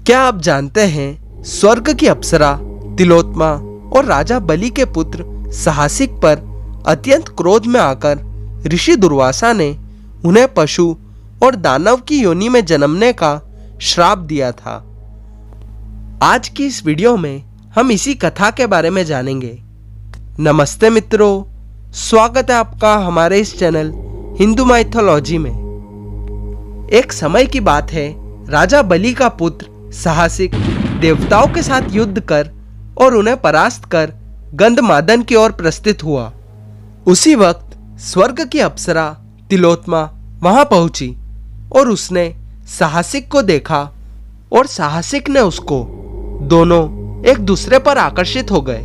क्या आप जानते हैं स्वर्ग की अप्सरा तिलोत्मा और राजा बलि के पुत्र साहसिक पर अत्यंत क्रोध में आकर ऋषि दुर्वासा ने उन्हें पशु और दानव की योनि में जन्मने का श्राप दिया था। आज की इस वीडियो में हम इसी कथा के बारे में जानेंगे। नमस्ते मित्रों, स्वागत है आपका हमारे इस चैनल हिंदू माइथोलॉजी में। एक समय की बात है, राजा बलि का पुत्र साहसिक देवताओं के साथ युद्ध कर और उन्हें परास्त कर गंधमादन की ओर प्रस्थित हुआ। उसी वक्त स्वर्ग की अप्सरा तिलोत्मा वहां पहुंची और उसने साहसिक को देखा और साहसिक ने उसको। दोनों एक दूसरे पर आकर्षित हो गए।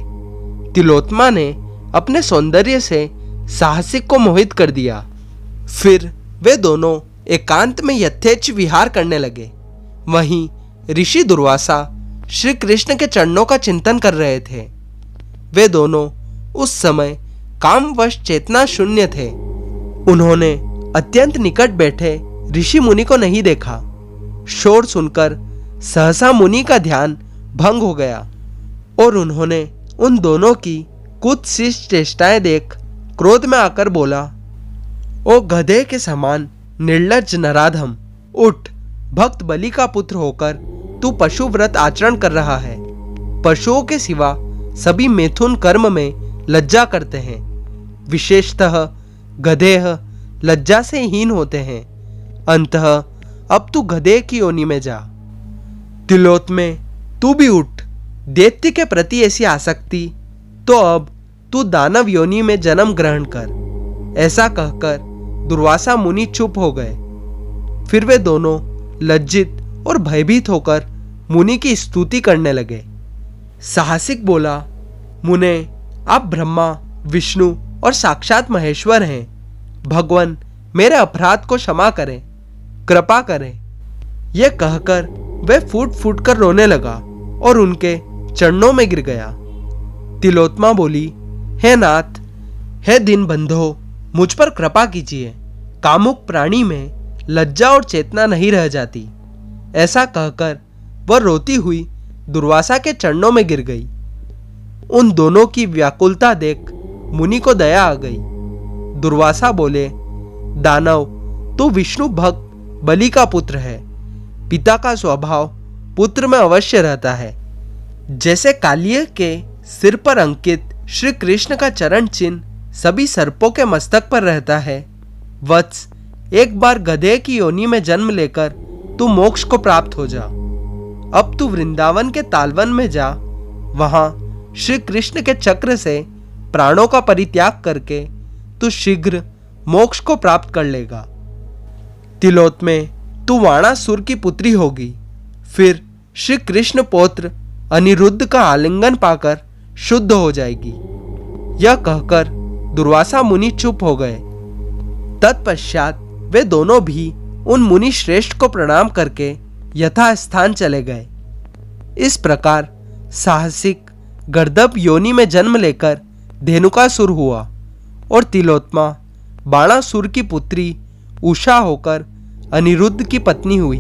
तिलोत्मा ने अपने सौंदर्य से साहसिक को मोहित कर दिया। फिर वे दोनों एकांत में यथेच्छ विहार करने लगे। वहीं ऋषि दुर्वासा श्री कृष्ण के चरणों का चिंतन कर रहे थे। वे दोनों उस समय कामवश चेतना शून्य थे। उन्होंने अत्यंत निकट बैठे ऋषि मुनि को नहीं देखा। शोर सुनकर सहसा मुनि का ध्यान भंग हो गया और उन्होंने उन दोनों की कुत्सित चेष्टाएं देख क्रोध में आकर बोला, ओ गधे के समान निर्लज्ज नराधम, उठ। भक्त बलि का पुत्र होकर तू पशु व्रत आचरण कर रहा है। पशुओं के सिवा सभी मैथुन कर्म में लज्जा करते हैं। विशेषतः गधेह लज्जा से हीन होते हैं। अंतः अब तू गधे की योनि में जा। तिलोत्मे, तू भी उठ। दैत्य के प्रति ऐसी आसक्ति, तो अब तू दानव योनि में जन्म ग्रहण कर। ऐसा कहकर दुर्वासा मुनि चुप हो गए। फिर वे दोनों लज्जित और भयभीत होकर मुनि की स्तुति करने लगे। साहसिक बोला, मुने, आप ब्रह्मा, विष्णु और साक्षात महेश्वर हैं। भगवान, मेरे अपराध को क्षमा करें, कृपा करें। यह कहकर वह फूट फूट कर रोने लगा और उनके चरणों में गिर गया। तिलोत्मा बोली, हे नाथ, हे दीनबंधो, मुझ पर कृपा कीजिए। कामुक प्राणी में लज्जा और चेतना नहीं रह जाती। ऐसा कहकर वह रोती हुई दुर्वासा के चरणों में गिर गई। उन दोनों की व्याकुलता देख मुनि को दया आ गई। दुर्वासा बोले, दानव, तू विष्णु भक्त बलि का पुत्र है। पिता का स्वभाव पुत्र में अवश्य रहता है। जैसे कालिय के सिर पर अंकित श्री कृष्ण का चरण चिन्ह सभी सर्पों के मस्तक पर रहता है, वत्स, एक बार गधे की योनि में जन्म लेकर तू मोक्ष को प्राप्त हो जा। अब तू वृंदावन के तालवन में जा। वहां श्री कृष्ण के चक्र से प्राणों का परित्याग करके तू शीघ्र मोक्ष को प्राप्त कर लेगा। तिलोत्मे, तू वाणासुर की पुत्री होगी। फिर श्री कृष्ण पौत्र अनिरुद्ध का आलिंगन पाकर शुद्ध हो जाएगी। यह कहकर दुर्वासा मुनि चुप हो गए। तत्पश्चात वे दोनों भी उन मुनि श्रेष्ठ को प्रणाम करके यथास्थान चले गए। इस प्रकार साहसिक गर्दभ योनि में जन्म लेकर धेनुकासुर हुआ और तिलोत्मा बाणासुर की पुत्री उषा होकर अनिरुद्ध की पत्नी हुई।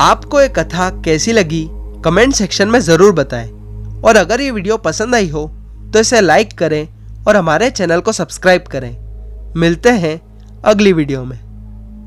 आपको ये कथा कैसी लगी कमेंट सेक्शन में जरूर बताएं और अगर ये वीडियो पसंद आई हो तो इसे लाइक करें और हमारे चैनल को सब्सक्राइब करें। मिलते हैं अगली वीडियो में।